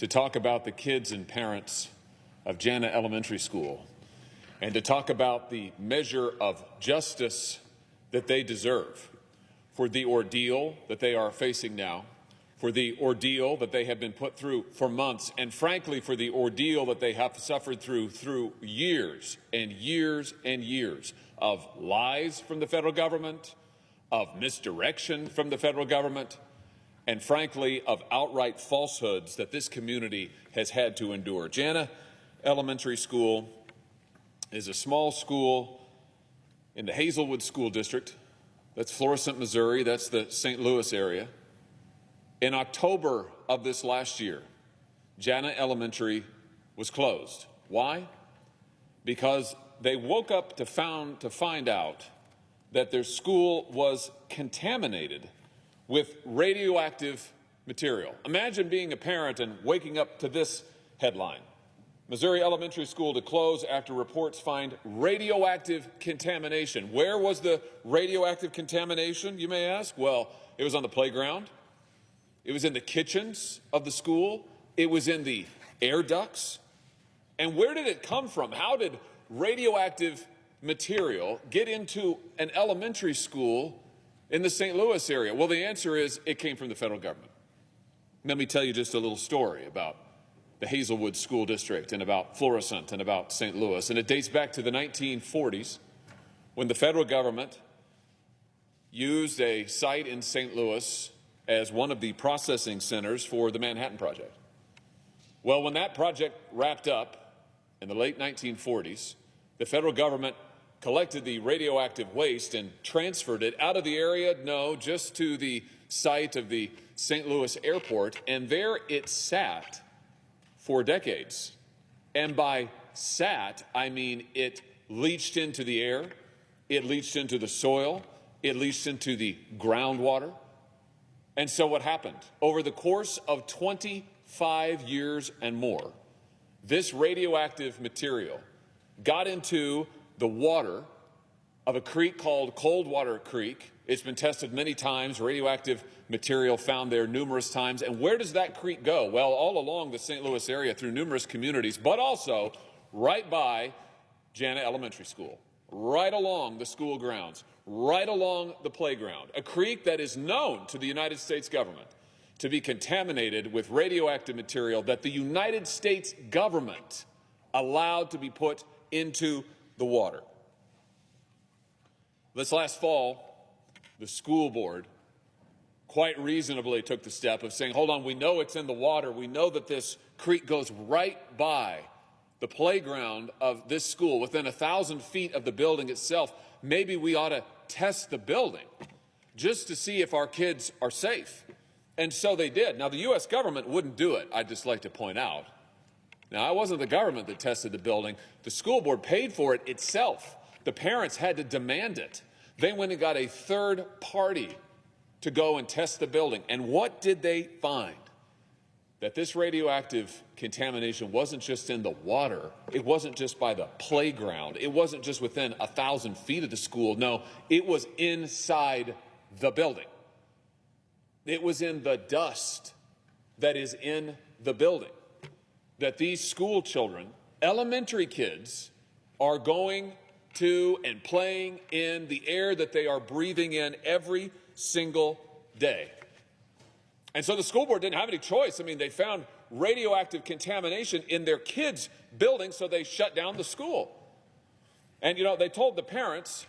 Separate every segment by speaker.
Speaker 1: to talk about the kids and parents of Jana Elementary School and to talk about the measure of justice that they deserve for the ordeal that they are facing now, for the ordeal that they have been put through for months, and frankly, for the ordeal that they have suffered through years and years and years of lies from the federal government, of misdirection from the federal government, and frankly, of outright falsehoods that this community has had to endure. Jana Elementary School is a small school in the Hazelwood School District. That's Florissant, Missouri. That's the St. Louis area. In October of this last year, Jana Elementary was closed. Why? Because they woke up to find out that their school was contaminated with radioactive material. Imagine being a parent and waking up to this headline: Missouri Elementary School to close after reports find radioactive contamination. Where was the radioactive contamination, you may ask? Well, it was on the playground. It was in the kitchens of the school. It was in the air ducts. And where did it come from? How did radioactive material get into an elementary school in the St. Louis area? Well, the answer is it came from the federal government. Let me tell you just a little story about the Hazelwood School District and about Florissant and about St. Louis. And it dates back to the 1940s when the federal government used a site in St. Louis as one of the processing centers for the Manhattan Project. Well, when that project wrapped up in the late 1940s, the federal government collected the radioactive waste and transferred it out of the area, no, just to the site of the St. Louis airport, and there it sat for decades. And by sat, I mean it leached into the air, it leached into the soil, it leached into the groundwater. And so what happened? Over the course of 25 years and more, this radioactive material got into the water of a creek called Coldwater Creek. It's been tested many times, radioactive material found there numerous times. And where does that creek go? Well, all along the St. Louis area through numerous communities, but also right by Jana Elementary School, right along the school grounds, right along the playground, a creek that is known to the United States government to be contaminated with radioactive material that the United States government allowed to be put into the water. This last fall, the school board quite reasonably took the step of saying, hold on, we know it's in the water. We know that this creek goes right by the playground of this school, within 1,000 feet of the building itself. Maybe we ought to test the building just to see if our kids are safe. And so they did. Now, the U.S. government wouldn't do it, I'd just like to point out. Now, it wasn't the government that tested the building. The school board paid for it itself. The parents had to demand it. They went and got a third party to go and test the building. And what did they find? That this radioactive contamination wasn't just in the water. It wasn't just by the playground. It wasn't just within 1,000 feet of the school. No, it was inside the building. It was in the dust that is in the building that these school children, elementary kids, are going to and playing in the air that they are breathing in every single day. And so the school board didn't have any choice. I mean, they found radioactive contamination in their kids' building, so they shut down the school. And, you know, they told the parents,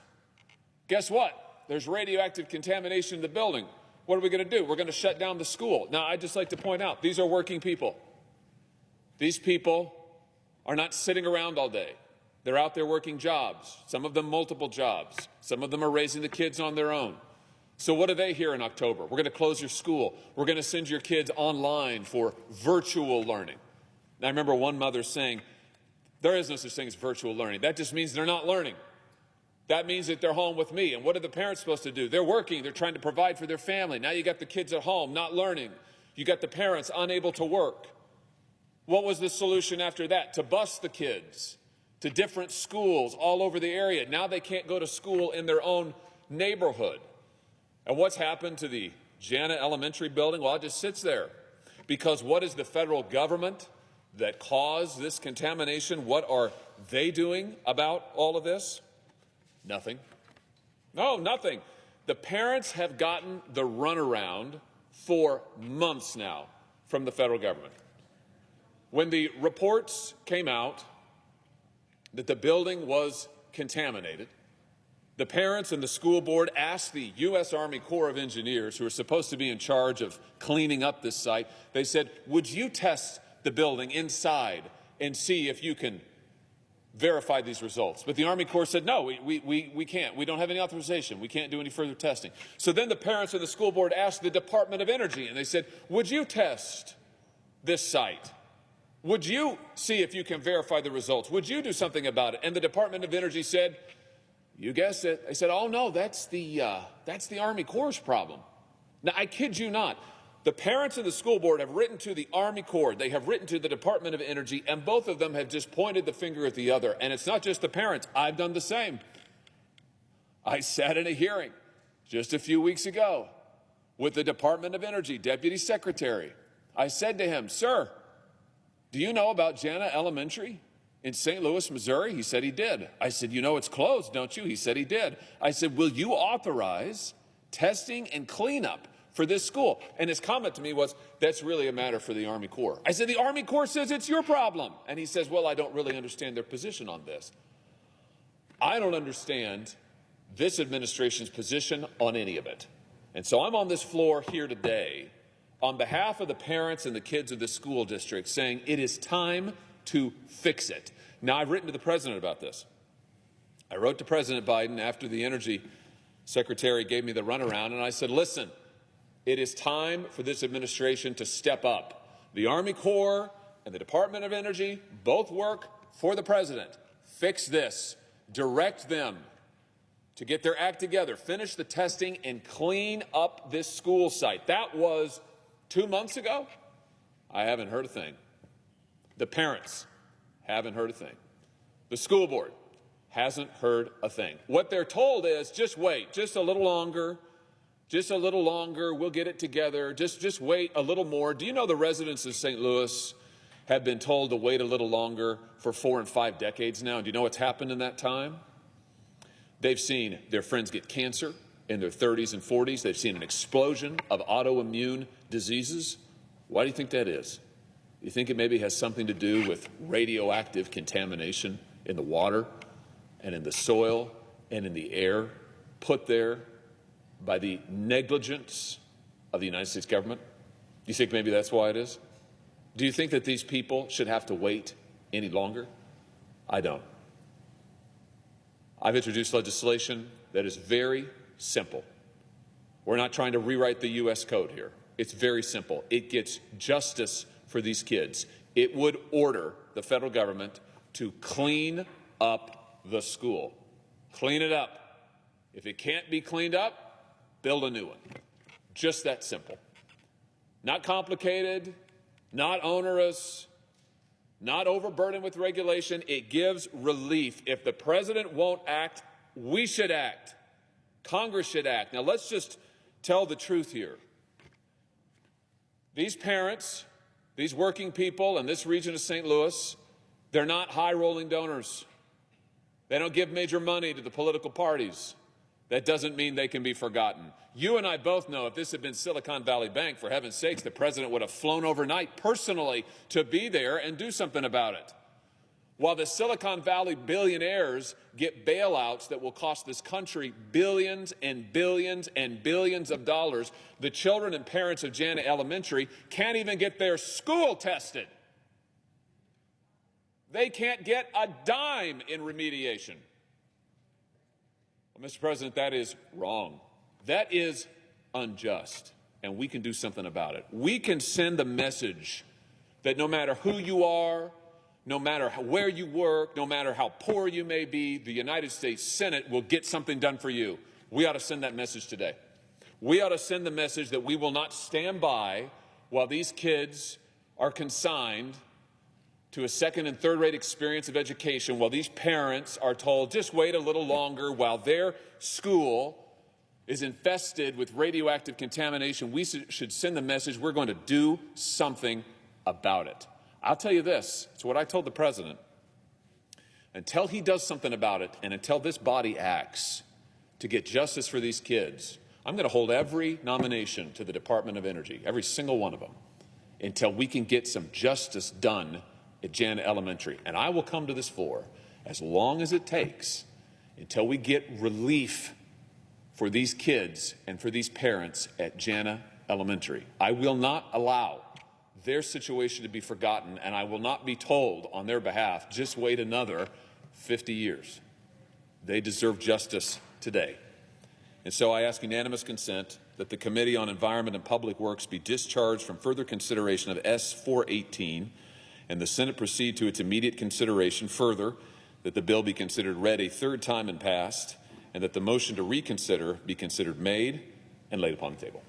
Speaker 1: guess what? There's radioactive contamination in the building. What are we going to do? We're going to shut down the school. Now, I'd just like to point out, these are working people. These people are not sitting around all day. They're out there working jobs, some of them multiple jobs. Some of them are raising the kids on their own. So what do they hear in October? We're going to close your school. We're going to send your kids online for virtual learning. And I remember one mother saying, there is no such thing as virtual learning. That just means they're not learning. That means that they're home with me. And what are the parents supposed to do? They're working. They're trying to provide for their family. Now you got the kids at home not learning. You got the parents unable to work. What was the solution after that? To bus the kids to different schools all over the area. Now they can't go to school in their own neighborhood. And what's happened to the Jana Elementary building? Well, it just sits there. Because what is the federal government that caused this contamination? What are they doing about all of this? Nothing. No, nothing. The parents have gotten the runaround for months now from the federal government. When the reports came out that the building was contaminated, the parents and the school board asked the U.S. Army Corps of Engineers, who are supposed to be in charge of cleaning up this site, they said, would you test the building inside and see if you can verify these results? But the Army Corps said, no, we can't. We don't have any authorization. We can't do any further testing. So then the parents and the school board asked the Department of Energy, and they said, would you test this site? Would you see if you can verify the results? Would you do something about it? And the Department of Energy said, you guessed it. They said, oh, no, that's the Army Corps' problem. Now, I kid you not. The parents of the school board have written to the Army Corps. They have written to the Department of Energy, and both of them have just pointed the finger at the other. And it's not just the parents. I've done the same. I sat in a hearing just a few weeks ago with the Department of Energy Deputy Secretary. I said to him, sir, do you know about Jana Elementary in St. Louis, Missouri? He said he did. I said, you know it's closed, don't you? He said he did. I said, will you authorize testing and cleanup for this school? And his comment to me was, that's really a matter for the Army Corps. I said, the Army Corps says it's your problem. And he says, well, I don't really understand their position on this. I don't understand this administration's position on any of it. And so I'm on this floor here today on behalf of the parents and the kids of this school district saying it is time to fix it. Now, I've written to the president about this. I wrote to President Biden after the energy secretary gave me the runaround, and I said, listen, it is time for this administration to step up. The Army Corps and the Department of Energy both work for the president. Fix this. Direct them to get their act together, finish the testing, and clean up this school site. That was 2 months ago. I haven't heard a thing. The parents haven't heard a thing. The school board hasn't heard a thing. What they're told is, just wait, just a little longer, we'll get it together, just wait a little more. Do you know the residents of St. Louis have been told to wait a little longer for 4 and 5 decades now? And do you know what's happened in that time? They've seen their friends get cancer in their 30s and 40s. They've seen an explosion of autoimmune diseases. Why do you think that is? You think it maybe has something to do with radioactive contamination in the water and in the soil and in the air put there by the negligence of the United States government? Do you think maybe that's why it is? Do you think that these people should have to wait any longer? I don't. I've introduced legislation that is very simple. We're not trying to rewrite the U.S. code here. It's very simple. It gets justice for these kids. It would order the federal government to clean up the school. Clean it up. If it can't be cleaned up, build a new one. Just that simple. Not complicated, not onerous, not overburdened with regulation. It gives relief. If the president won't act, we should act. Congress should act. Now, let's just tell the truth here. These parents, these working people in this region of St. Louis, they're not high-rolling donors. They don't give major money to the political parties. That doesn't mean they can be forgotten. You and I both know if this had been Silicon Valley Bank, for heaven's sakes, the president would have flown overnight personally to be there and do something about it. While the Silicon Valley billionaires get bailouts that will cost this country billions and billions and billions of dollars, the children and parents of Jana Elementary can't even get their school tested. They can't get a dime in remediation. Well, Mr. President, that is wrong. That is unjust, and we can do something about it. We can send a message that no matter who you are, no matter where you work, no matter how poor you may be, the United States Senate will get something done for you. We ought to send that message today. We ought to send the message that we will not stand by while these kids are consigned to a second and third-rate experience of education, while these parents are told, just wait a little longer while their school is infested with radioactive contamination, we should send the message we're going to do something about it. I'll tell you this, it's what I told the president. Until he does something about it and until this body acts to get justice for these kids, I'm going to hold every nomination to the Department of Energy, every single one of them, until we can get some justice done at Jana Elementary. And I will come to this floor as long as it takes until we get relief for these kids and for these parents at Jana Elementary. I will not allow their situation to be forgotten, and I will not be told on their behalf, just wait another 50 years. They deserve justice today. And so I ask unanimous consent that the Committee on Environment and Public Works be discharged from further consideration of S-418 and the Senate proceed to its immediate consideration. Further, that the bill be considered read a third time and passed, and that the motion to reconsider be considered made and laid upon the table.